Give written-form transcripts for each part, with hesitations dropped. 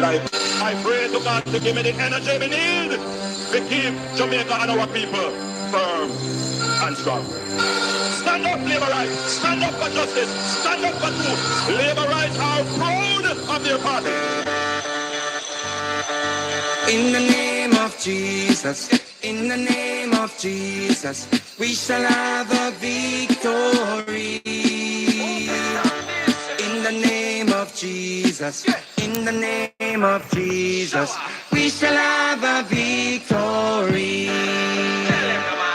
life. I pray to God to give me the energy we need to keep Jamaica and our people firm and strong. Stand up, labor rights. Stand up for justice. Stand up for truth. Labor rights are proud of their party. In the name of Jesus, in the name of Jesus, we shall have a victory. In the name of Jesus, in the name of Jesus, we shall have a victory.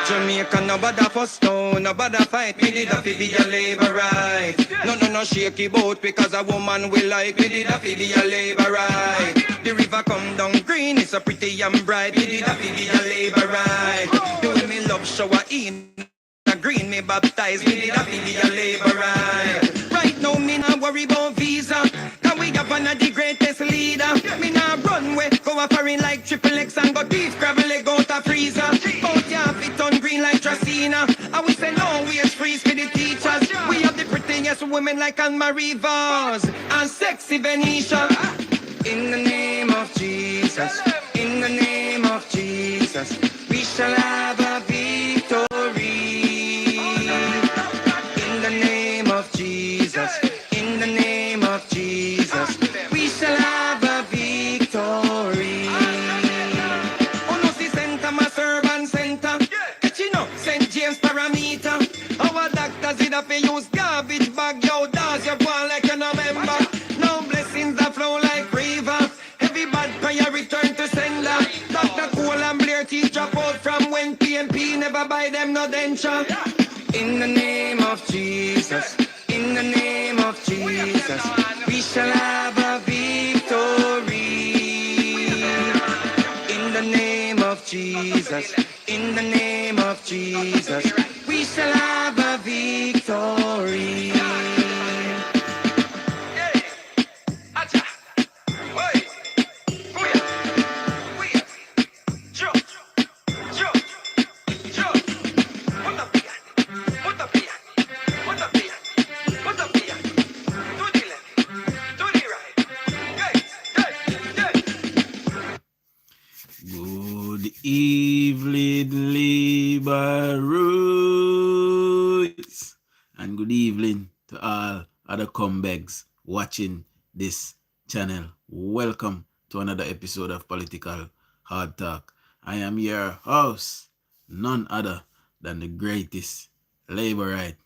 Jamaica, nobody for stone, nobody fight. We did have to be a labor right. No shaky boat because a woman will like. We did have to be a labor right. The river come down green, it's so pretty and bright. We did have to be a labor right. The way me love shower in a green, me baptized. We did have to be a labor right. Right now me not worry about visa. Cause we have one of the greatest leader. Me not run way, go a foreign like Triple X and go beef gravel leg out a freezer. Both ya fit on green like Tracina. And we say no wage freeze for the teachers. We have the prettiest women like Anne-Marie Vaz and sexy Venetia. In the name of Jesus, in the name of Jesus, we shall have a victory. In the name of Jesus, in the name of Jesus, we shall have a victory. Oh no, see Center, my servant center. You St. James parameter. Our doctors in a use garbage bag. Yo, does you go like you no member? Now blessings that flow like river. Every bad prayer return to sender. Dr. Cole and Blair teach drop out from when PNP never buy them no denture. In the name of Jesus, in the name of Jesus, we shall have a victory. In the name of Jesus, in the name of Jesus, we shall have a victory. Good evening, Liberals, and good evening to all other comebacks watching this channel. Welcome to another episode of Political Hard Talk. I am your host, none other than the greatest Laborite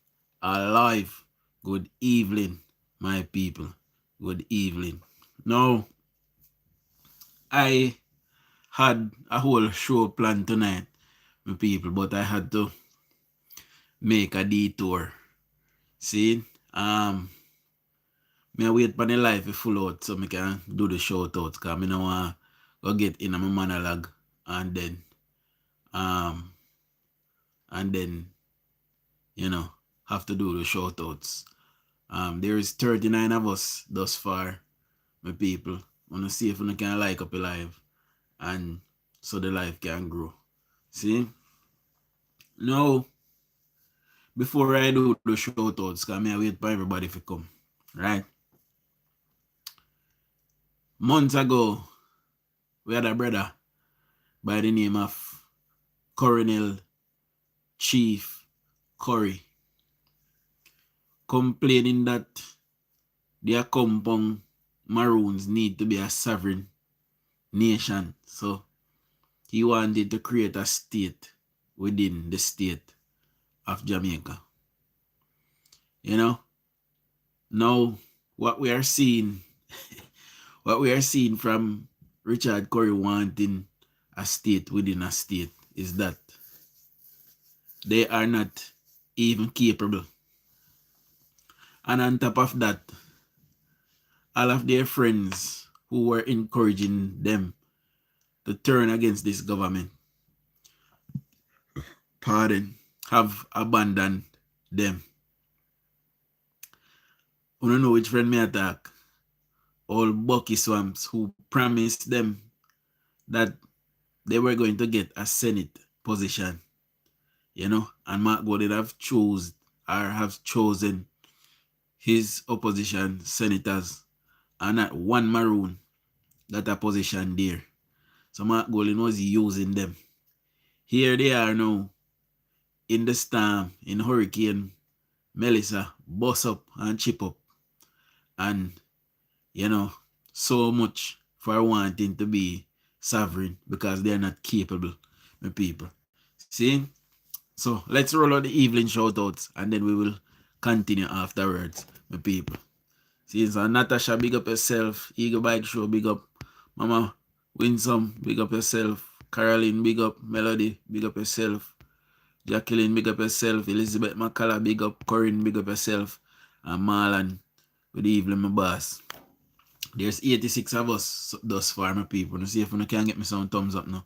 alive. Good evening, my people. Good evening. Now, I had a whole show planned tonight, my people, but I had to make a detour. See, me wait for the life to full out so I can do the shout out, because I don't want to go get in my monologue and then you know have to do the shout outs. There is 39 of us thus far, my people. I want to see if we can like up a live and so the life can grow. See? Now, before I do the shout outs, because I wait for everybody to come. Right? Months ago, we had a brother by the name of Colonel Chief Curry complaining that their compound Maroons need to be a sovereign nation. So he wanted to create a state within the state of Jamaica. You know? Now what we are seeing from Richard Curry wanting a state within a state is that they are not even capable. And on top of that, all of their friends who were encouraging them to turn against this government, have abandoned them. I don't know which friend me attack. All Bucky Swamps who promised them that they were going to get a Senate position, you know, and Mark Gordon have chosen his opposition senators, and not one Maroon that a position there. So Mark Golding was using them. Here they are now in the storm, in Hurricane Melissa, bust up and chip up. And, you know, so much for wanting to be sovereign because they're not capable, my people. See? So let's roll out the evening shoutouts and then we will continue afterwards, my people. See, so Natasha, big up yourself. Eagle Bike Show, big up. Mama Winsome, big up yourself. Caroline, big up. Melody, big up yourself. Jacqueline, big up yourself. Elizabeth McCullough, big up. Corinne, big up yourself. And Marlon, good evening, my boss. There's 86 of us thus far, my people. Now see if you can get me some thumbs up now.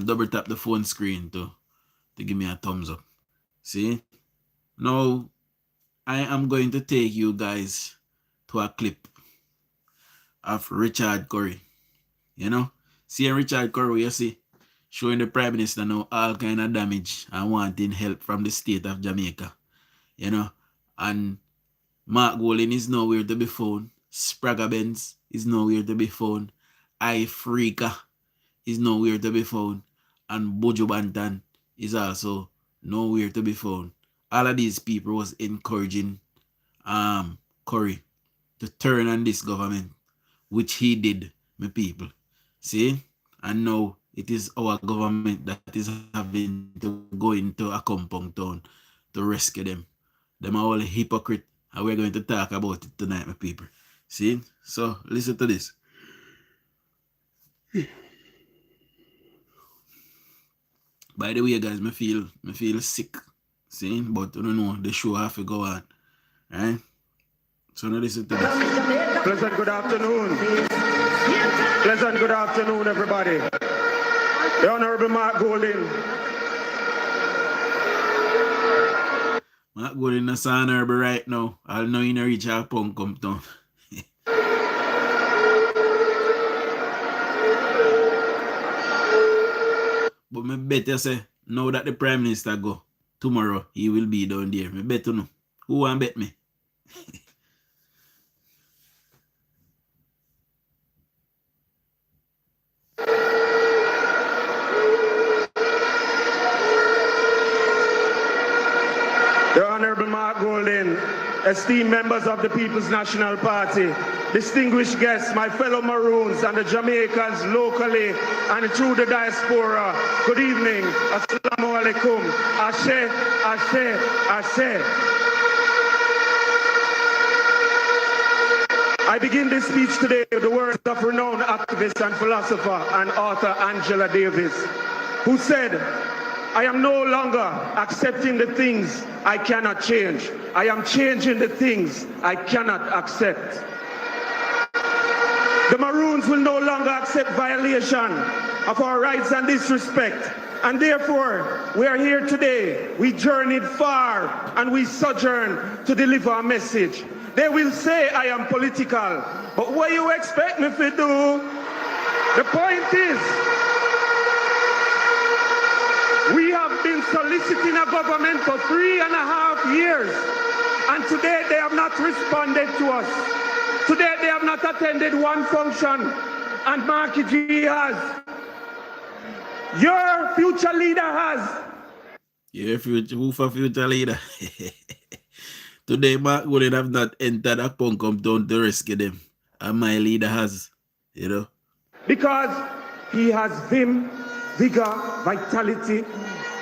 Double tap the phone screen to give me a thumbs up. See? Now, I am going to take you guys to a clip of Richard Curry. You know? See Richard Curry, you see? Showing the Prime Minister now all kind of damage and wanting help from the state of Jamaica. You know? And Mark Golding is nowhere to be found. Spragga Benz is nowhere to be found. Ifrika is nowhere to be found. And Bojo Bantan is also nowhere to be found. All of these people was encouraging Curry to turn on this government, which he did, my people. See? And now it is our government that is having to go into a compound town to rescue them. Them are all hypocrite, and we're going to talk about it tonight, my people. See? So, listen to this. By the way, guys, I feel sick. See? But I don't know, the show have to go on. Right? So now listen to this. Pleasant good afternoon. Pleasant good afternoon, everybody. The Honorable Mark Golding. Mark Golding is honorable right now. I'll know you reach our punk come down. But me better say, now that the Prime Minister go, tomorrow he will be down there. Me better know. Who want bet me? The Honorable Mark Golding, esteemed members of the People's National Party, distinguished guests, my fellow Maroons and the Jamaicans locally and through the diaspora, good evening. Assalamu alaikum. Ashe, ashe, ashe. I begin this speech today with the words of renowned activist and philosopher and author Angela Davis, who said, I am no longer accepting the things I cannot change. I am changing the things I cannot accept. The Maroons will no longer accept violation of our rights and disrespect. And therefore, we are here today. We journeyed far and we sojourn to deliver a message. They will say I am political, but what you expect me to do? The point is, we have been soliciting a government for 3.5 years, and today they have not responded to us. Today they have not attended one function, and Marky G has. Your future leader has. Your future, who for future leader? Today Mark Golding have not entered a punk come down to rescue them, and my leader has, you know. Because he has vim, vigor, vitality.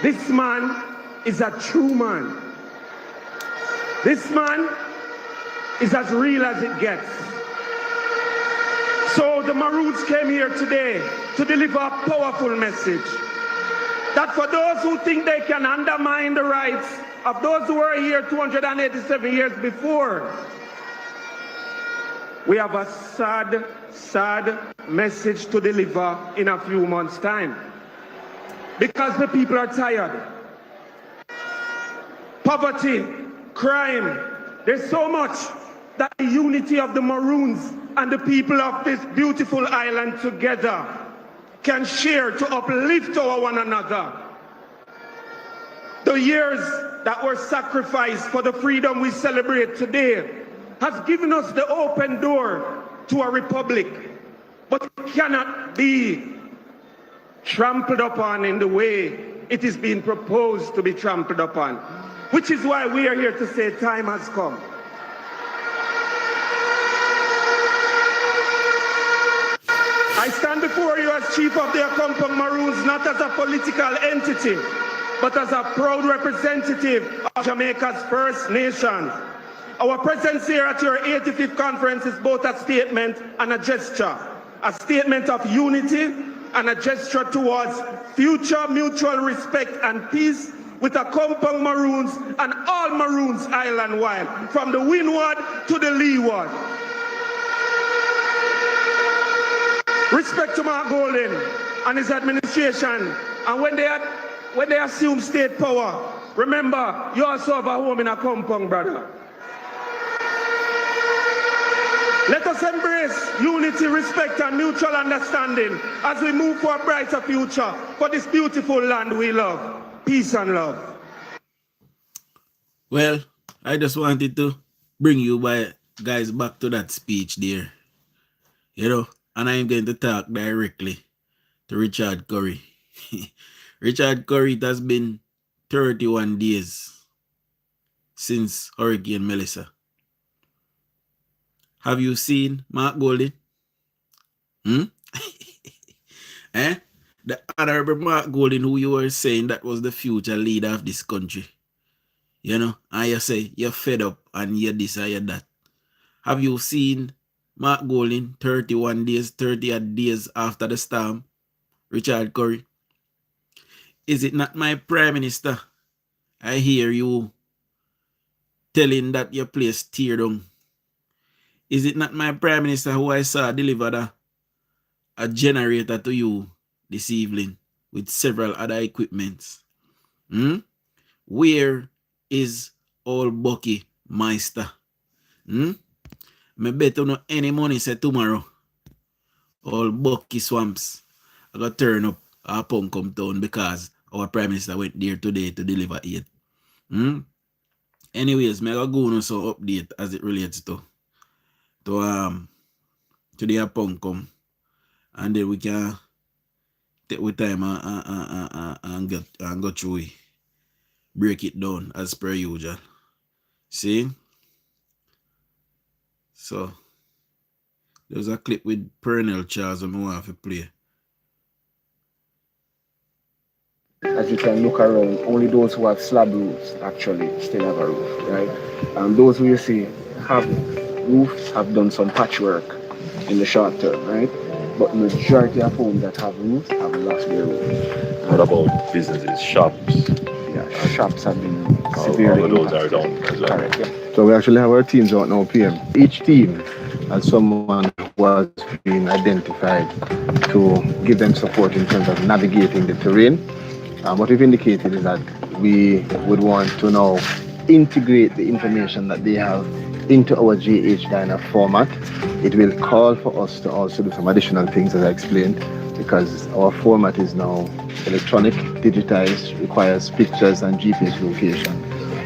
This man is a true man. This man is as real as it gets. So the Maroons came here today to deliver a powerful message that for those who think they can undermine the rights of those who were here 287 years before, we have a sad, sad message to deliver in a few months' time. Because the people are tired. Poverty, crime, there's so much that the unity of the Maroons and the people of this beautiful island together can share to uplift our one another. The years that were sacrificed for the freedom we celebrate today has given us the open door to a republic. but it cannot be trampled upon in the way it is being proposed to be trampled upon, which is why we are here to say time has come. I stand before you as chief of the Accompong Maroons, not as a political entity, but as a proud representative of Jamaica's First Nations. Our presence here at your 85th conference is both a statement and a gesture. A statement of unity and a gesture towards future mutual respect and peace with Accompong Maroons and all Maroons island-wide, from the windward to the leeward. Respect to Mark Golding and his administration, and when they assume state power, remember, you also have a home in Accompong, brother. Let us embrace unity, respect, and mutual understanding as we move for a brighter future for this beautiful land we love. Peace and love. Well, I just wanted to bring you guys back to that speech there. You know, and I'm going to talk directly to Richard Curry. Richard Curry, it has been 31 days since Hurricane Melissa. Have you seen Mark Golding? Eh? The Honorable Mark Golding, who you were saying that was the future leader of this country. You know, and you say you're fed up and you're this and you're that. Have you seen Mark Golding 31 days, 30 days after the storm? Richard Curry. Is it not my Prime Minister? I hear you telling that your place tear down. Is it not my Prime Minister who I saw deliver a generator to you this evening with several other equipments? Where is old Bucky Meister? Me bet no any money say tomorrow. All Bucky Swamps I got turn up our Puncom town because our Prime Minister went there today to deliver aid. Anyways, me I go on some update as it relates to the Puncom, and then we can take with time and go through it. Break it down as per usual. See? So there's a clip with Pernell Charles I want to play. As you can look around, only those who have slab roofs actually still have a roof, right? And those who you see have roofs have done some patchwork in the short term, right? But majority of homes that have roofs have lost their roof. What about businesses, shops? Yeah, shops have been All severely of those are impacted. down as well. Correct, yeah. So we actually have our teams out now, PM. Each team has someone who has been identified to give them support in terms of navigating the terrain. What we've indicated is that we would want to now integrate the information that they have into our GH Diner format. It will call for us to also do some additional things, as I explained, because our format is now electronic, digitized, requires pictures and GPS location.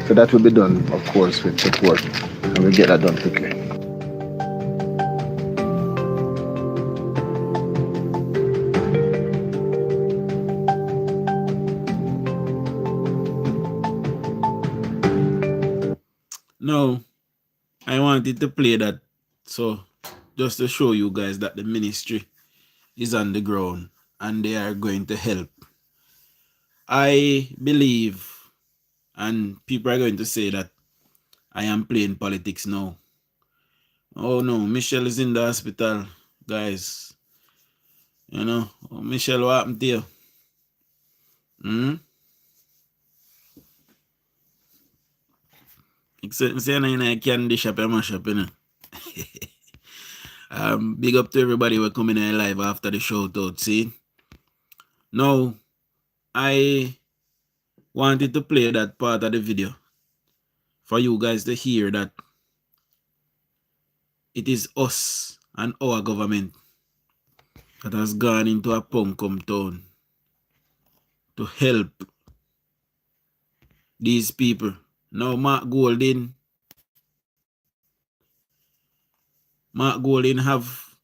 So that will be done, of course, with support, and we'll get that done quickly. No, I wanted to play that, so just to show you guys that the ministry is on the ground and they are going to help. I believe, and people are going to say that I am playing politics now. Oh no, Michelle is in the hospital, guys. You know, Michelle, what happened to you? Except saying in a candy shop and mash up, you know. Big up to everybody who are coming in live after the shout out, see? Now, I wanted to play that part of the video for you guys to hear that it is us and our government that has gone into a Puncom town to help these people. Now, Mark Golding have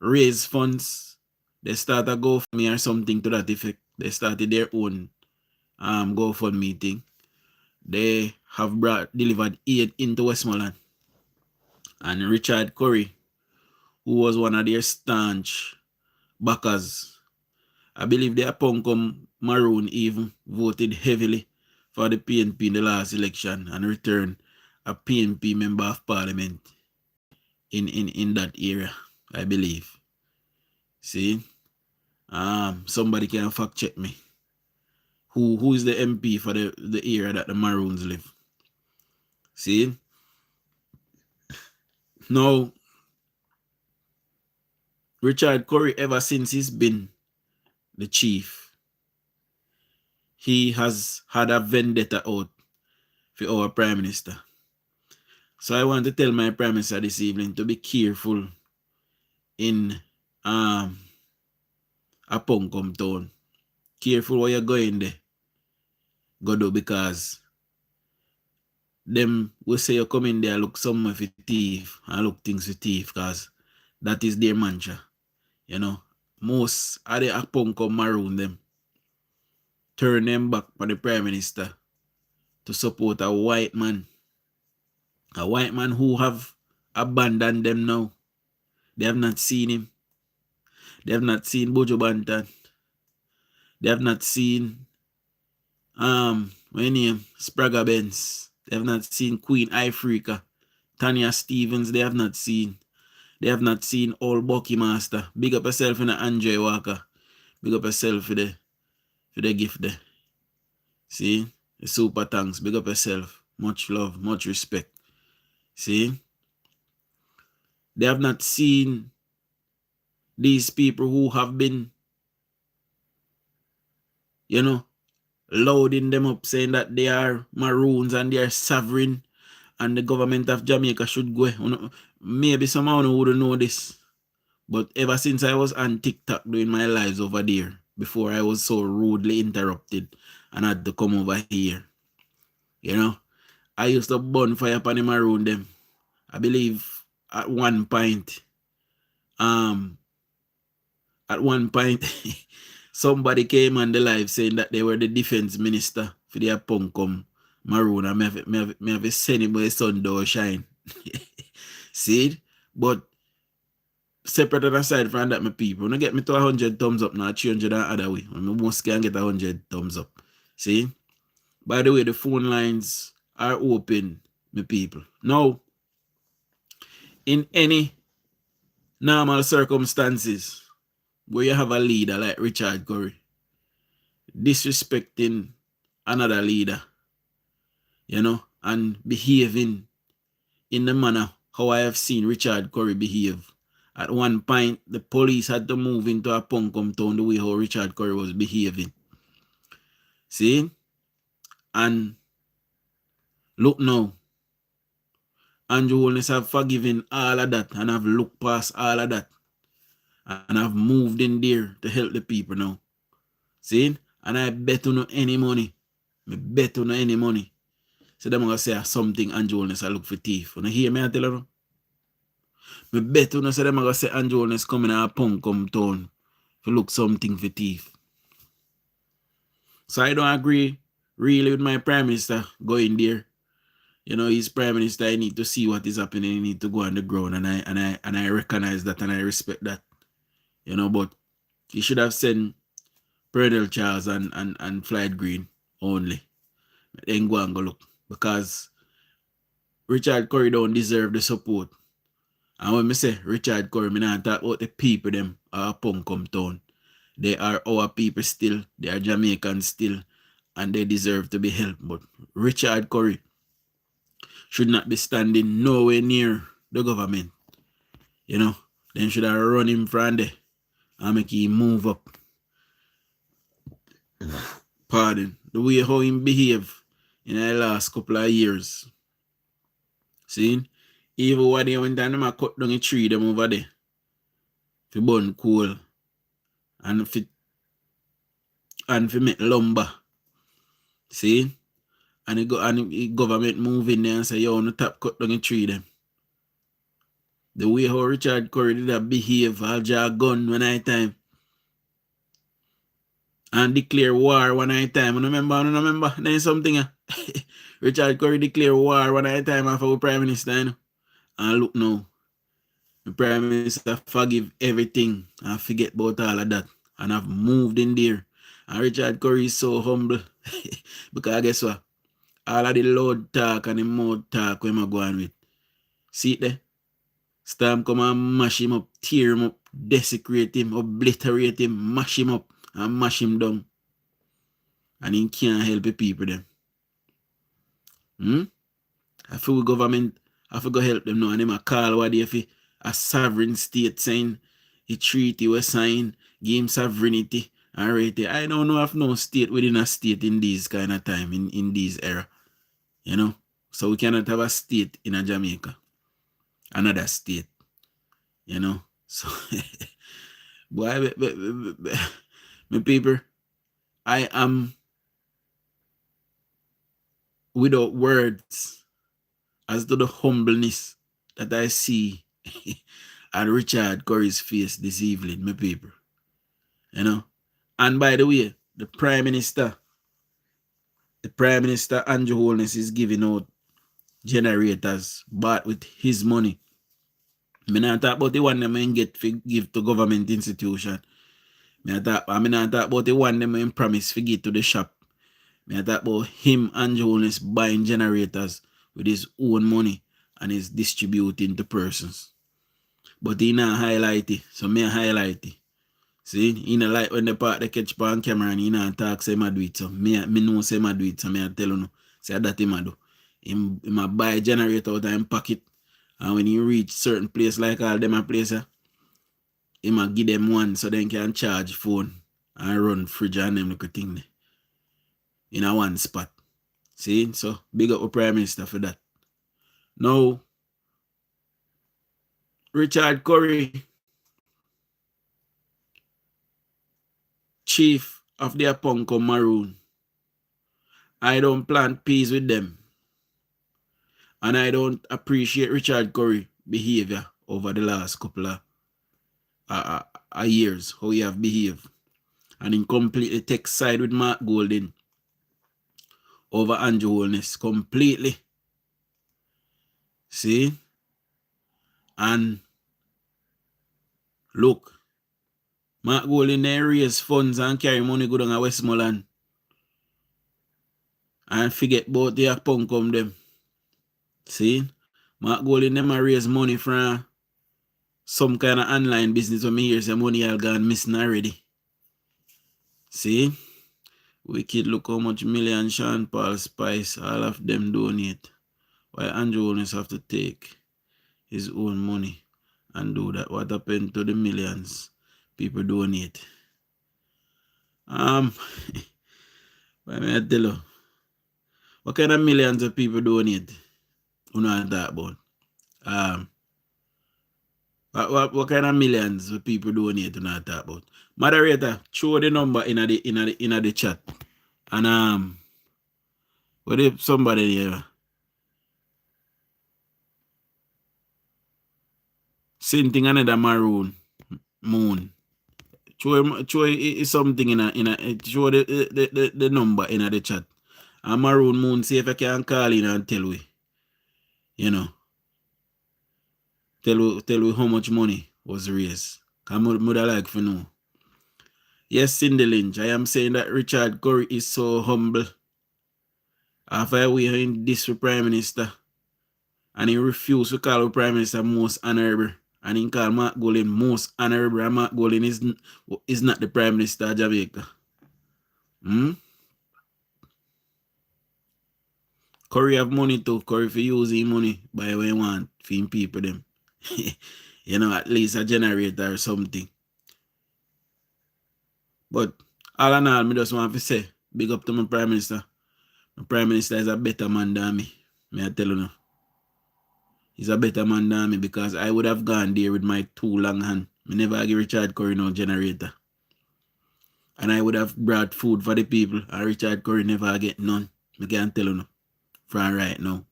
raise funds. They start a GoFundMe or something to that effect. They started their own GoFundMe thing. They have delivered aid into Westmoreland. And Richard Curry, who was one of their staunch backers, I believe the Aponcom Maroon even voted heavily for the PNP in the last election and returned a PNP member of parliament in that area, I believe. See? Somebody can fact check me. Who is the MP for the area that the Maroons live? See? Now, Richard Curry, ever since he's been the chief, he has had a vendetta out for our Prime Minister. So I want to tell my Prime Minister this evening to be careful in Aponcom town. Careful where you're going there. Go do, because them will say you come in there look somewhere for thief and look things for thief, because that is their mantra. You know, most of the Aponcom Maroon them turn them back for the Prime Minister to support a white man. A white man who have abandoned them now. They have not seen him. They have not seen Bojo Bantan. They have not seen Sprague Benz. They have not seen Queen Ifrica, Tanya Stevens. They have not seen. They have not seen Old Bucky Master. Big up yourself in the Andre Walker. Big up yourself for the gift there. See? The super thanks. Big up yourself. Much love, much respect. See? They have not seen these people who have been, loading them up, saying that they are Maroons and they are sovereign and the government of Jamaica should go. Maybe someone wouldn't know this, but ever since I was on TikTok doing my lives over there, before I was so rudely interrupted and had to come over here, I used to burn fire upon the Maroon them. I believe at one point, somebody came on the live saying that they were the defense minister for the Aponcom Maroon, and me have a send my sun door shine. See? But separate and aside from that, my people, when I get me to 100 thumbs up now, 300 and other way. I most can get 100 thumbs up. See? By the way, the phone lines are open, my people. Now, in any normal circumstances where you have a leader like Richard Curry disrespecting another leader, and behaving in the manner how I have seen Richard Curry behave. At one point, the police had to move into Aponcom town the way how Richard Curry was behaving. See? And look now, Andrew Holness have forgiven all of that and have looked past all of that. And I've moved in there to help the people now. See? And I bet you no any money. I bet you no any money. So them gonna say something Andrew Holness I look for thief. You hear me I tell you? I bet you no say them gonna say Andrew Holness coming to Aponcom town to look something for thief. So I don't agree really with my Prime Minister going there. He's Prime Minister, I need to see what is happening, I need to go on the ground, and I recognize that and I respect that. But he should have sent Pernell Charles and Floyd Green only. Then go and go look. Because Richard Curry don't deserve the support. And when I say Richard Curry, I don't talk about the people them are Aponcom town. They are our people still. They are Jamaicans still. And they deserve to be helped. But Richard Curry should not be standing nowhere near the government. Then should I run him from there and make him move up. Pardon. The way how him behave in the last couple of years. See? Even what they went and them cut down a tree them over there. For burn coal. And for make lumber. See? And the government move in there and say, yo, on the top cut down a tree them. The way how Richard Curry did that behave, I'll draw a gun one night time. And declare war one night time. I remember. There's something. Richard Curry declare war one night time after the Prime Minister. You know? And look now. The Prime Minister forgive everything and forget about all of that. And I've moved in there. And Richard Curry is so humble. Because guess what? All of the loud talk and the mouth talk when I go on with. See it there? Storm come and mash him up, tear him up, desecrate him, obliterate him, mash him up and mash him down. And he can't help the people them. I feel the government, I feel go help them now. And them a call what they for a sovereign state saying a treaty was signed, give him sovereignty and right there. I don't know if no state within a state in these kind of time, in these era. You know? So we cannot have a state in a Jamaica. Another state. You know? So boy, my people, I am without words as to the humbleness that I see at Richard Curry's face this evening, my people. You know? And by the way, the Prime Minister Andrew Holness is giving out generators bought with his money. I not talk about the one them in get to give to government institution. I not talk about the one them in promise to give to the shop. I talk about him and Jonas buying generators with his own money and is distributing to persons. But he not highlight it, so me highlight it. See, he not like when the part they catch on camera and he not talk say I do it. So me know say I do it, so me tell you no. Say that him I do. Him buy a generator out of him pocket. And when you reach certain place like all them a place, he might give them one so they can charge phone and run fridge and them little thing there. In a one spot. See? So big up the Prime Minister for that. Now, Richard Curry, chief of the Aponko Maroon. I don't plant peas with them. And I don't appreciate Richard Curry behavior over the last couple of years, how he have behaved. And he completely take side with Mark Golding over Andrew Holness. Completely. See? And look, Mark Golding they raise funds and carry money go down to Westmoreland. And forget about the Aponkum them. See? Mark Golding them raise money from some kind of online business when me hear some money all gone missing already. See? Wicked look how much million Sean Paul Spice, all of them donate. Why Andrew Holness have to take his own money and do that? What happened to the millions people donate? What may I tell you? What kind of millions of people donate? You know what talk about? What kind of millions of people donate? You know what talk about? Moderator, show the number in the chat. And what if somebody here? Same thing another Maroon Moon. Show something show the number in the chat. And Maroon Moon, see if I can call in and tell we. You know. Tell we how much money was raised. Because I would like to know. Yes, Cindy Lynch, I am saying that Richard Curry is so humble. After we are in this for Prime Minister. And he refused to call the Prime Minister most honorable. And he called Mark Golding most honorable. And Mark Golding is not the Prime Minister of Jamaica. Curry have money too. Curry for using money by what he want for him people them. You know, at least a generator or something. But all in all, I just want to say, big up to my Prime Minister. My Prime Minister is a better man than me. May I tell you now. He's a better man than me because I would have gone there with my 2 long hands. I never give Richard Curry no generator. And I would have brought food for the people. And Richard Curry never get none. I can't tell you now. From right now.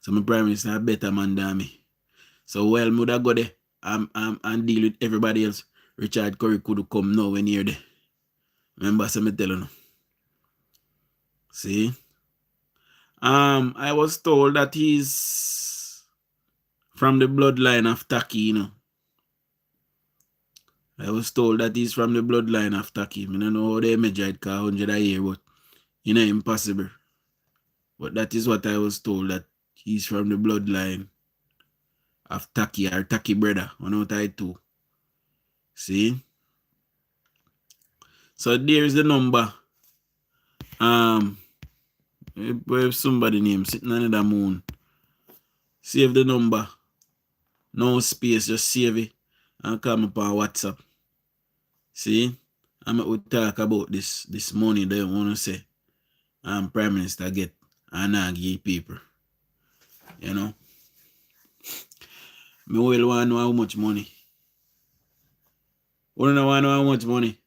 So my Prime Minister is a better man than me. So while Muda go there and deal with everybody else, Richard Curry could come now when you're there. Remember, so me tell you. See? I was told that he's from the bloodline of Taki, you know. I was told that he's from the bloodline of Taki. I don't know how they measure it, 100 a year, but you know, impossible. But that is what I was told, that he's from the bloodline of Taki, or Taki brother, one out of two. See? So there's the number. If somebody name sitting on the moon, save the number. No space, just save it and call me on WhatsApp. See? I'm going to talk about this money they want to say Prime Minister get and I give people. You know? Me will want to know how much money. We don't want to know how much money.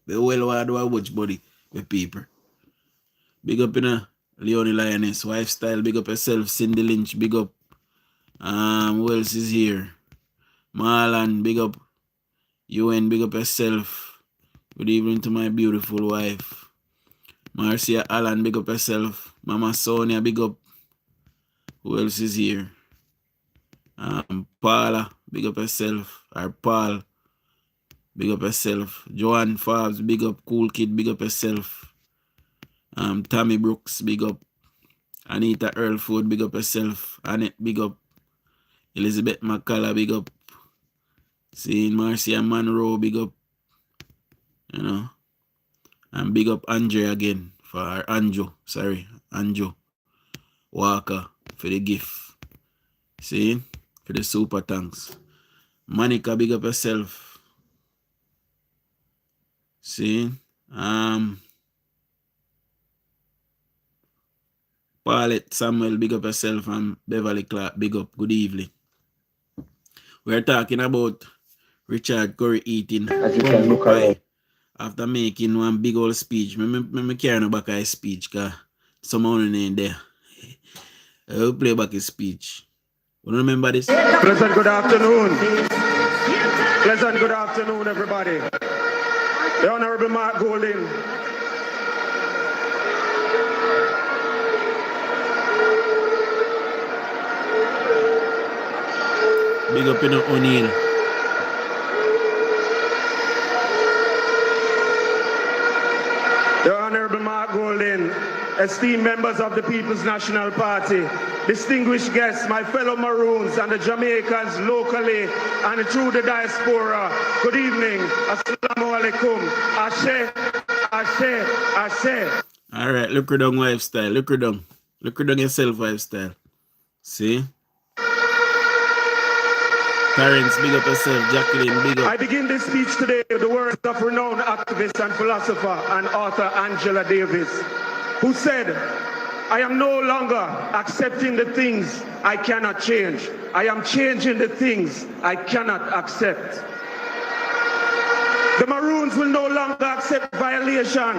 Me will want to know how much money with people. Big up in Leonie Lioness, Lifestyle, big up yourself, Cindy Lynch, big up. Who else is here? Marlon, big up. UN, big up yourself. Good evening to my beautiful wife. Marcia Allen, big up yourself. Mama Sonia, big up. Who else is here? Paula, big up yourself. Or Paul, big up yourself. Joanne Fabs, big up. Cool Kid, big up yourself. Tammy Brooks, big up. Anita Earlford, big up yourself. Annette, big up. Elizabeth McCullough, big up. Seeing Marcia Monroe, big up. You know. And big up Andre again for Anjo. Walker for the gift. See? For the super thanks. Monica, big up yourself. See? Paulette Samuel, big up yourself, and Beverly Clark, big up. Good evening. We're talking about Richard Curry eating humble pie after making one big old speech. Me carrying back his speech, because someone in there. I will play back his speech. You remember this? Pleasant good afternoon. Pleasant good afternoon, everybody. The Honorable Mark Golding. Big up in O'Neill. The Honorable Mark Golding, esteemed members of the People's National Party, distinguished guests, my fellow Maroons and the Jamaicans locally and through the diaspora, good evening. Assalamu alaikum. Ashe, ashe, ashe. All right, look her down lifestyle. Look her down yourself lifestyle. See? Parents, big up yourself. Jacqueline, big up. I begin this speech today with the words of renowned activist and philosopher and author Angela Davis, who said, I am no longer accepting the things I cannot change. I am changing the things I cannot accept. The Maroons will no longer accept violation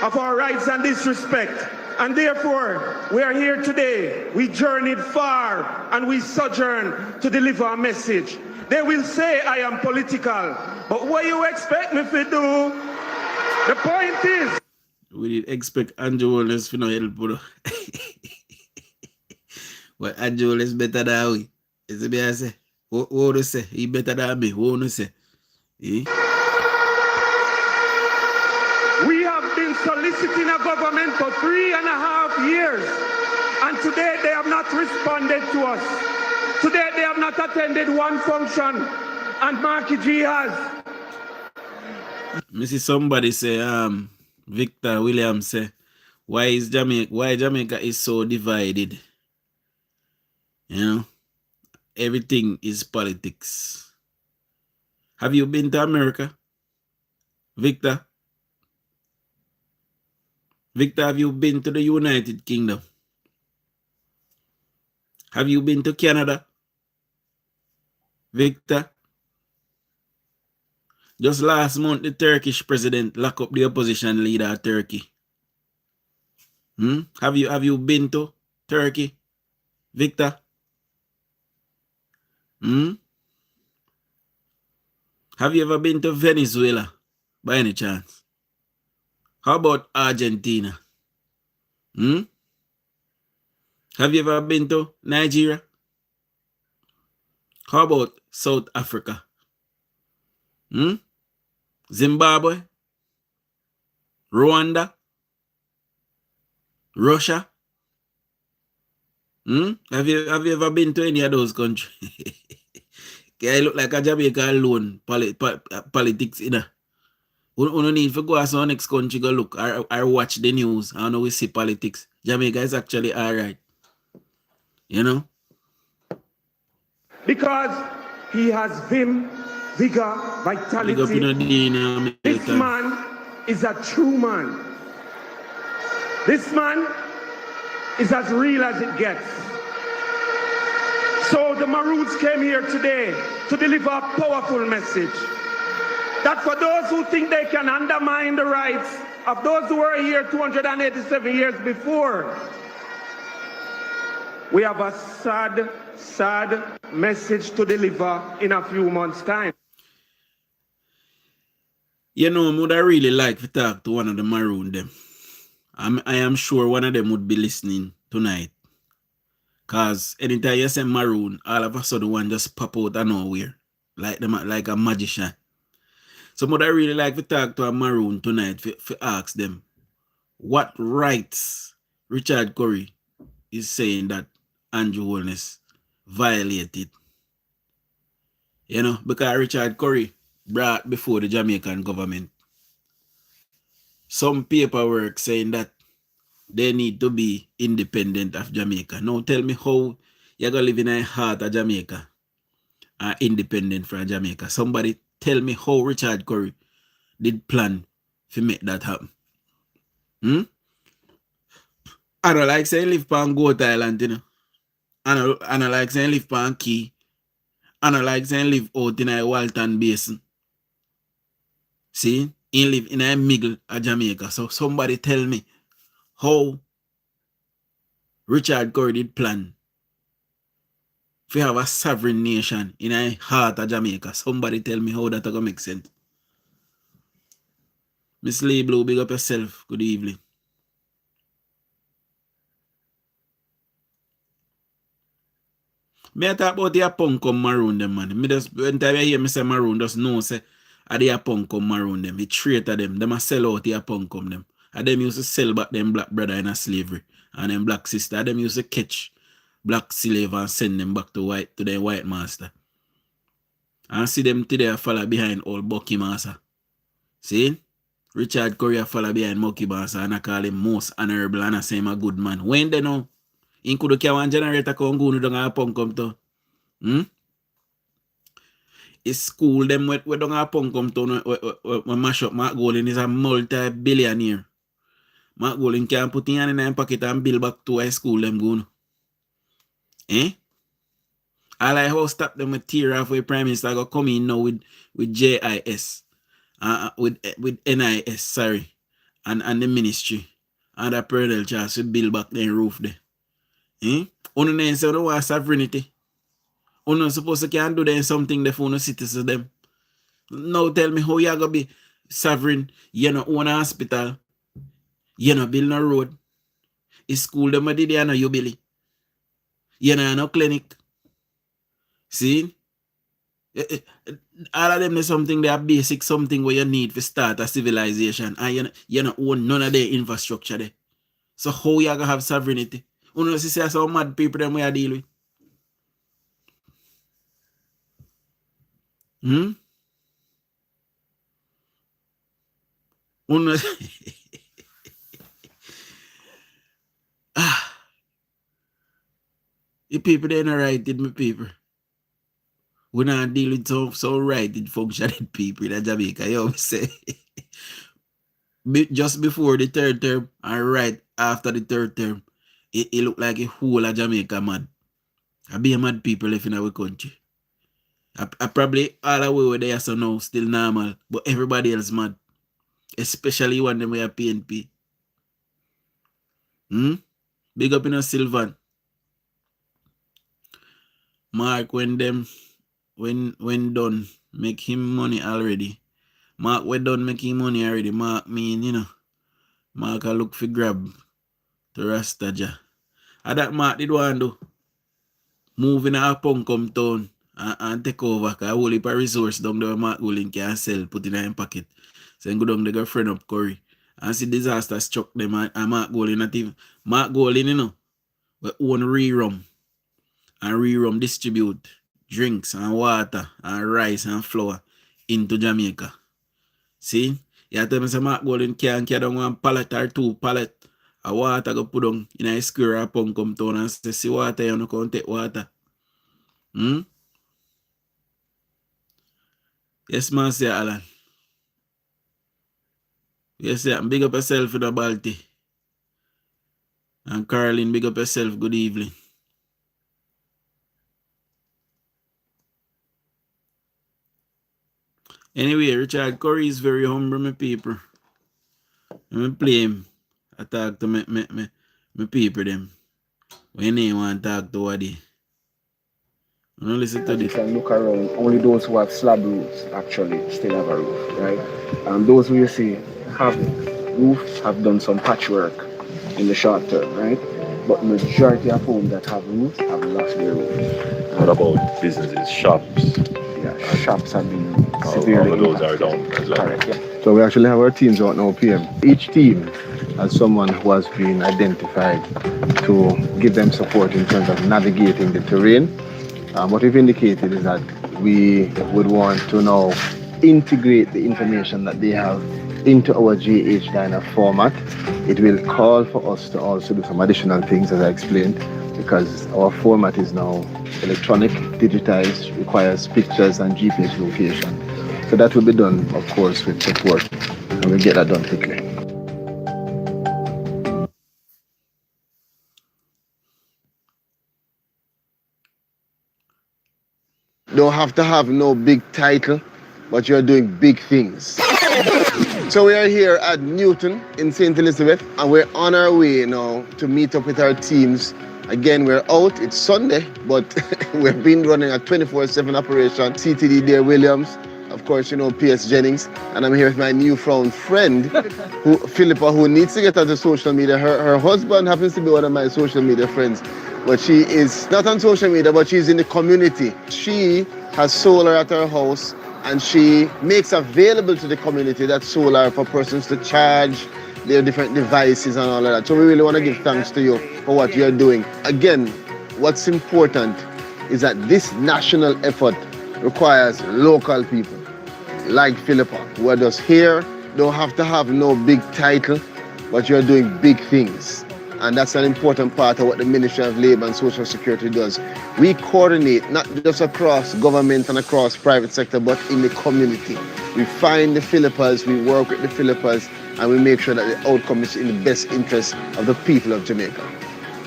of our rights and disrespect. And therefore, we are here today. We journeyed far and we sojourn to deliver a message. They will say I am political, but what you expect me to do? The point is, we did expect Andrew Wallace to no help, bro. But Andrew Wallace better than we. Is it me I say? What do you say? He better than me. What do you say? Eh? we have been soliciting a government for 3.5 years, and today they have not responded to us. Today they have not attended one function, and Marky G has. Me see somebody say, Victor Williams say, why Jamaica is so divided? You know, everything is politics. Have you been to America? Victor? Victor, have you been to the United Kingdom? Have you been to Canada? Victor? Just last month, the Turkish president locked up the opposition leader of Turkey. Have you been to Turkey, Victor? Have you ever been to Venezuela by any chance? How about Argentina? Have you ever been to Nigeria? How about South Africa? Zimbabwe? Rwanda? Russia? Have you ever been to any of those countries? I look like a Jamaica alone politics in there. We don't need to go to our next country go look or watch the news. I know we see politics. Jamaica is actually alright. You know? Because he has vim, vigor, vitality. This man is a true man. This man is as real as it gets. So the Maroons came here today to deliver a powerful message that for those who think they can undermine the rights of those who were here 287 years before, we have a sad, sad message to deliver in a few months' time. You know, I would really like to talk to one of the Maroon them. I am sure one of them would be listening tonight. Because anytime you say Maroon, all of a sudden one just pop out of nowhere. Like a magician. So I really like to talk to a Maroon tonight to ask them what rights Richard Curry is saying that Andrew Holness violated. You know, because Richard Curry brought before the Jamaican government some paperwork saying that they need to be independent of Jamaica. Now tell me how you're going to live in the heart of Jamaica and independent from Jamaica. Somebody tell me how Richard Curry did plan to make that happen. I don't like saying live on Goat Island, you know. I don't like saying live on Key. I don't like saying live out in a Walton Basin. See? He live in a middle of Jamaica. So somebody tell me how Richard Curry did plan to have a sovereign nation in a heart of Jamaica. Somebody tell me how that going to make sense. Miss Lee Blue, big up yourself. Good evening. Me talk about the punk come Maroon them, man. Me just when time I hear me say Maroon, just know say the punk come Maroon them. It traitor them. Them a sell out the punk come them. And them used to sell back them black brother in a slavery. And them black sister. Them used to catch black slave and send them back to their white master. And see them today follow behind old Bucky Master. See? Richard Curry follow behind Bucky Master and I call him most honorable and I say him a good man. When they know? In could carry one generator come go down a punk come to. It's school them we don't a punk come to mash up Mark Golden is a multi-billionaire. Mark Golden can put in a pocket and build back to a school them go. I like how stop them with tear off with Prime Minister go come in now with JIS. With NIS, sorry. And the ministry. And the parental charge to build back the roof there. Uno say don't want sovereignty. Uno supposed to can do them something there for no citizens them. Now tell me how you gonna be sovereign. You know own a hospital. You know build no road. Is school them did you know you build. You know no clinic. See? All of them is something they are basic, something where you need to start a civilization. And you know own none of their infrastructure there. So how you gonna have sovereignty? You know, see some mad people them we are deal with. You know, the people they not righted me people. We not deal with so righted functioning people in Jamaica. You know what I'm saying? Just before the third term and right after the third term, it look like a whole of Jamaica mad. I be a mad people left in our country. I probably all the way where they are so now still normal, but everybody else mad. Especially when them we are PNP. Big up in a Sylvan. Mark when them when done make him money already. Mark we done make him money already. Mark mean, you know. Mark a look for grab to Rastaja. And that Mark did want to move in a punk come town and take over. Cause I whole heap of resource down there Mark Golin can sell, put in a pocket. So then go down there go friend up Curry. And see disaster struck them and Mark Golin not even Mark Golin, you know, we own re-rum. And re-rum distribute drinks and water and rice and flour into Jamaica. See? You tell me some Mark Golin can carry down one pallet or two pallet of water go put on in a square or punk come town and say, see water, you don't come take water. Yes, man, say Alan. Yes, sir. Big up yourself in the Balti. And Caroline, big up yourself. Good evening. Anyway, Richard Curry is very humble, my people. I play him. I talk to my people them. When they want to talk to Wadi. I don't listen to As you this. can look around, only those who have slab roofs actually still have a roof, right? And those who you see have roofs have done some patchwork in the short term, right? But majority of homes that have roofs have lost their roof. What about businesses, shops? Yeah, shops have been All severely of those are impacted. down as well. Correct, yeah. So we actually have our teams out now, PM. Each team has someone who has been identified to give them support in terms of navigating the terrain. What we've indicated is that we would want to now integrate the information that they have into our GH Diner format. It will call for us to also do some additional things, as I explained, because our format is now electronic, digitized, requires pictures and GPS location. So that will be done, of course, with support, and we'll get that done quickly. Don't have to have no big title, but you're doing big things. So we are here at Newton in St. Elizabeth, and we're on our way now to meet up with our teams. Again, we're out, it's Sunday, but we've been running a 24/7 operation. CTD Dare Williams, of course, you know, PS Jennings, and I'm here with my newfound friend, Philippa, who needs to get onto social media. Her husband happens to be one of my social media friends, but she is not on social media, but she's in the community. She has solar at her house, and she makes available to the community that solar for persons to charge their different devices and all of that. So we really want to give thanks to you for what you're doing. Again, what's important is that this national effort requires local people like Philippa, who are just here, don't have to have no big title, but you're doing big things. And that's an important part of what the Ministry of Labour and Social Security does. We coordinate not just across government and across private sector, but in the community. We find the Philippas, we work with the Philippas, and we make sure that the outcome is in the best interest of the people of Jamaica.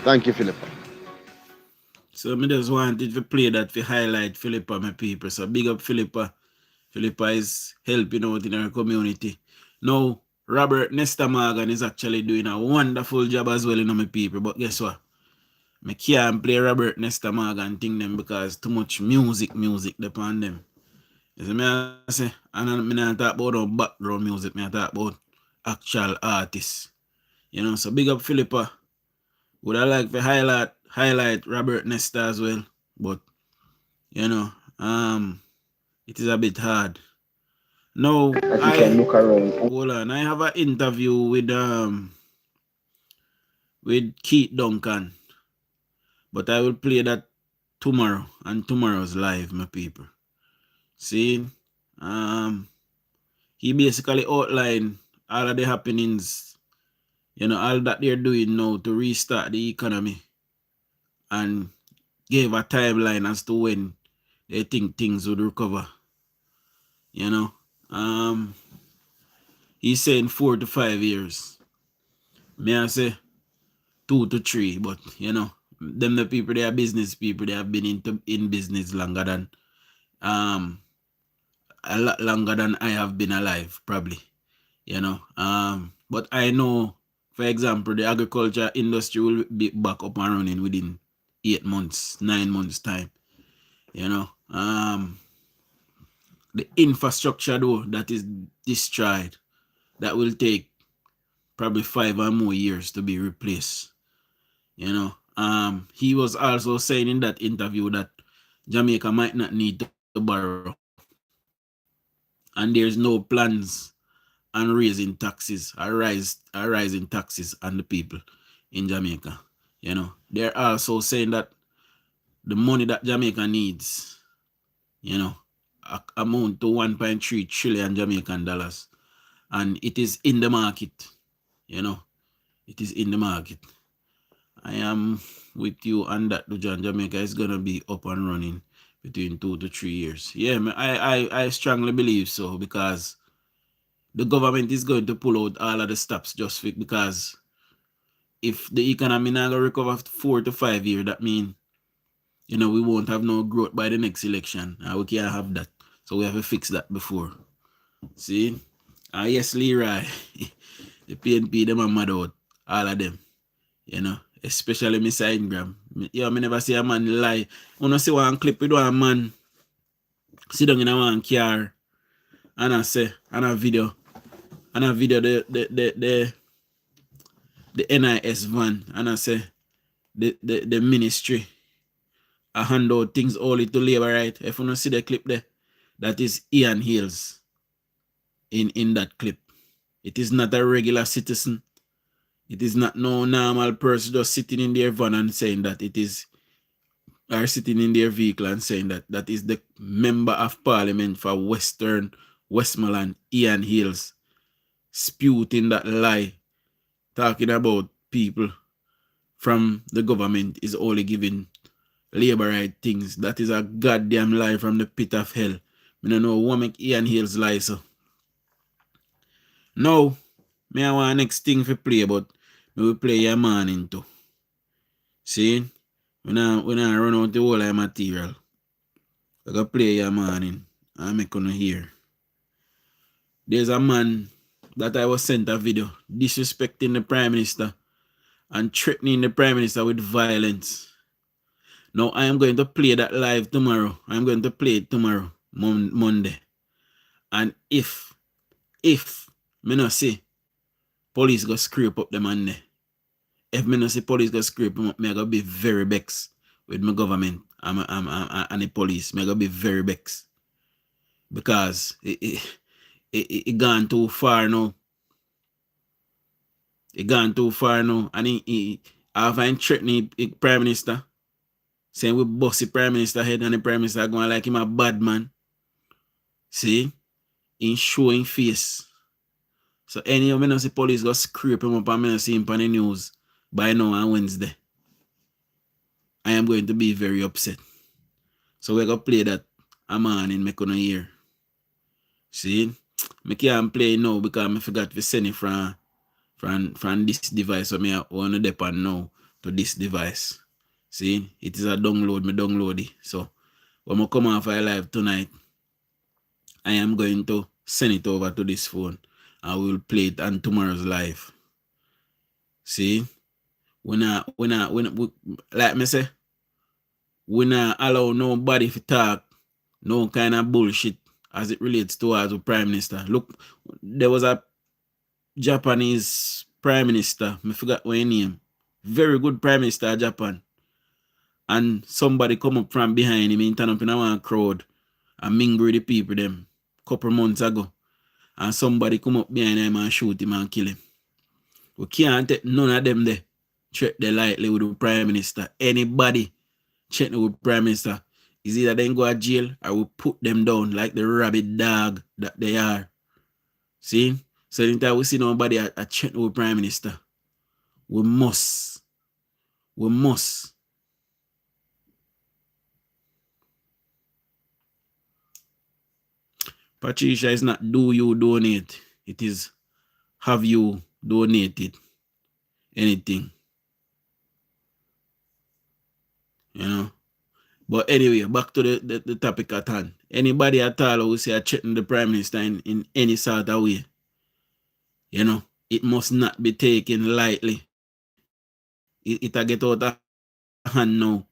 Thank you, Philippa. So I just wanted to play that to highlight Philippa, my people. So big up Philippa. Philippa is helping out in our community. Now, Robert Nesta Morgan is actually doing a wonderful job as well, you know, my people. But guess what? I can't play Robert Nesta Morgan thing them because too much music depend them. You see me I say, and I'm not talk about no background music, I talk about actual artists. You know, so big up Philippa. Would I like to highlight Robert Nesta as well, but you know, it is a bit hard. Now As you can look around. hold on, I have an interview with Keith Duncan, but I will play that tomorrow, and tomorrow's live, my people. See, he basically outlined all of the happenings, you know, all that they're doing now to restart the economy, and gave a timeline as to when they think things would recover. You know, he's saying 4 to 5 years. May I say 2 to 3, but you know, them the people, they are business people, they have been in business longer than a lot longer than I have been alive, probably. You know, but I know, for example, the agriculture industry will be back up and running within 8 months, 9 months time. You know, the infrastructure though that is destroyed, that will take probably 5 or more years to be replaced. You know, he was also saying in that interview that Jamaica might not need to borrow, and there's no plans on raising taxes or rising taxes on the people in Jamaica. You know, they're also saying that the money that Jamaica needs, you know, amount to 1.3 trillion Jamaican dollars, and it is in the market. You know, it is in the market. I am with you on that, Dujon. Jamaica is gonna be up and running between 2 to 3 years. Yeah, I strongly believe so, because the government is going to pull out all of the stops just because if the economy not gonna recover after 4 to 5 years, that means, you know, we won't have no growth by the next election, and we can't have that. So we have to fix that before. See? Yes, Leroy. The PNP, them are mad out. All of them. You know, especially Mr. Ingram. I never see a man lie. When I see one clip with one man sit down in a one car and I say, and a video the NIS van, and I say the ministry I hand out things only to labor, right? If you don't see the clip there, that is Ian Hills in that clip. It is not a regular citizen. It is not no normal person just sitting in their van and saying that it is, or sitting in their vehicle and saying that that is the member of parliament for Western Westmoreland, Ian Hills, spewing that lie, talking about people from the government is only giving labor right things. That is a goddamn lie from the pit of hell. I don't know what make Ian Hills lie so. Now, I want next thing to play, but we will play your man into. See? When I run out the whole of material, I go play your man in and make you hear. There's a man that I was sent a video disrespecting the Prime Minister and threatening the Prime Minister with violence. Now I am going to play that live tomorrow. I'm going to play it tomorrow, Monday. And if me not see police go scrape up the man there, if me not see police go scrape him up, me I go be very vexed with my government and the police. Me I go be very vexed. Because it gone too far now. It gone too far now. And he threatening the Prime Minister, saying we bust the Prime Minister head, and the Prime Minister going like him a bad man. See? In showing face. So any of me not see police go scrape him up and me not see him on the news by now on Wednesday, I am going to be very upset. So we're going to play that a man in make on hear. See? I can't play now because I forgot to send it from this device. So I want to depend now to this device. See? It is a download. Me download it. So when I come off I live tonight, I am going to send it over to this phone. I will play it on tomorrow's live. See? When like me say, we not allow nobody to talk no kind of bullshit as it relates to us as Prime Minister. Look, there was a Japanese Prime Minister, I forgot what his name. Very good Prime Minister of Japan. And somebody come up from behind him and turn up in a one crowd and mingle with the people them couple months ago. And somebody come up behind him and shoot him and kill him. We can't take none of them there. Treat them lightly with the Prime Minister. Anybody check with the Prime Minister is either they go to jail or we put them down like the rabid dog that they are. See? So anytime we see nobody at check with the Prime Minister, we must. Patricia is not do you donate. It is have you donated anything. You know. But anyway, back to the topic at hand. Anybody at all who say threaten the Prime Minister in any sort of way, you know, it must not be taken lightly. It'll get out of hand now.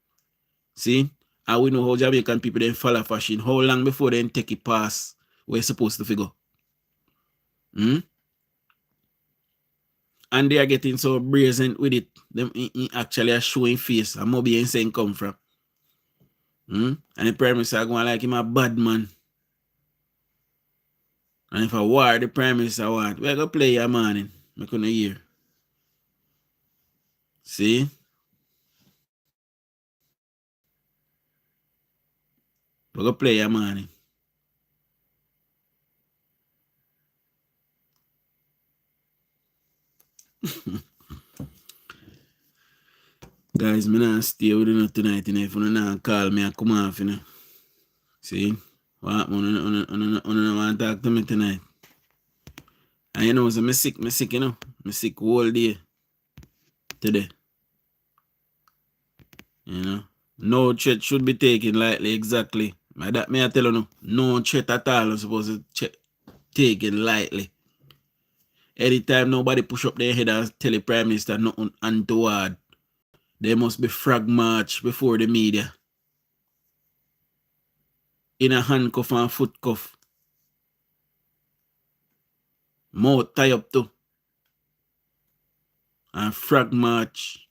See? And we know how Jamaican people then follow fashion. How long before they take it pass We're supposed to figure. And they are getting so brazen with it. Them actually are showing face. And Moby ain't saying come from. And the Prime Minister going like him a bad man. And if a war the Prime Minister want, we're going to play your morning. I couldn't hear. See? We're going to play your morning. Guys, me not stay with you tonight. If you not call me and come off, See? What? You don't want to talk to me tonight. And you know, so I'm sick, I'm sick all day today. No threat should be taken lightly, exactly. That may I tell you no threat at all is supposed to taken lightly. Anytime nobody push up their head and tell the Prime Minister nothing untoward, there must be frag march before the media. In a handcuff and foot cuff. Mouth tie up too. And frag march.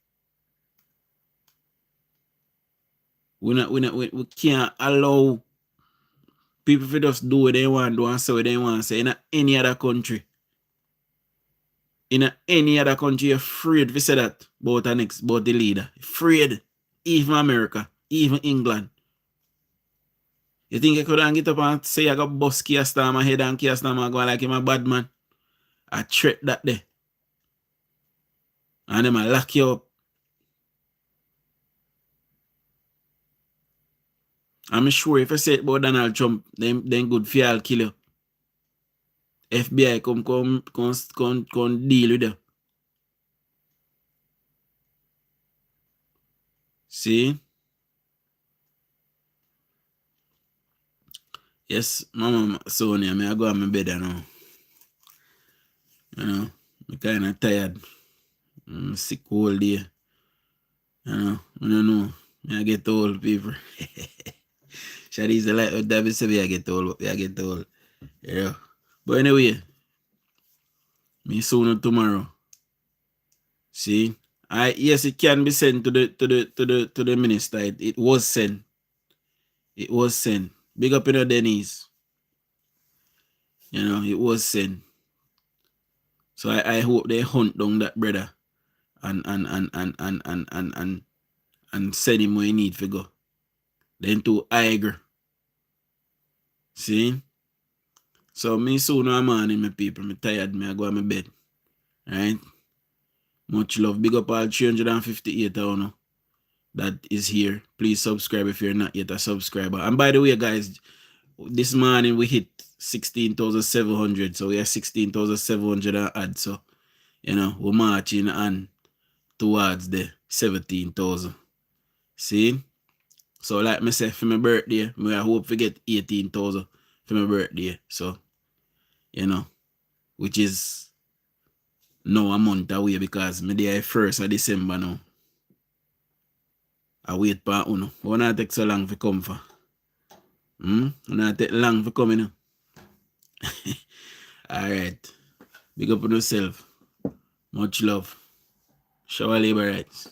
We can't allow people to just do what they want to do and say what they want to say in any other country. In any other country, you're afraid to say that about the leader. Afraid. Even America. Even England. You think I could get up and say I got bust Keir Starmer head and Keir Starmer go like him a bad man? I threat that day. And them I lock you up. I'm sure if I say it about Donald Trump, then good fear I'll kill you. FBI come deal with you. See? Yes, Mama Sonia, I go on my bed now. I'm kind of tired. I'm sick all day. I don't know. I get old, people. Shadi's like David said, I get old, but I get old. Yeah. But anyway, me sooner tomorrow. See? Yes, it can be sent to the minister. It was sent. It was sent. Big up in Denise. It was sent. So I hope they hunt down that brother and send him where he need to go. Then to Iger. See? So me soon I'm morning, my people. Me tired, me I go to my bed. Alright? Much love. Big up all 358 that is here. Please subscribe if you're not yet a subscriber. And by the way, guys, this morning we hit 16,700. So we are 16,700 and add. So, we're marching on towards the 17,000. See? So like I said, for my birthday, I hope to get 18,000 for my birthday. So, which is now a month away because my day 1st of December now. I wait for uno. Why not take so long for come for? Why not take long for coming? Alright. Big up on yourself. Much love. Shower labor rights.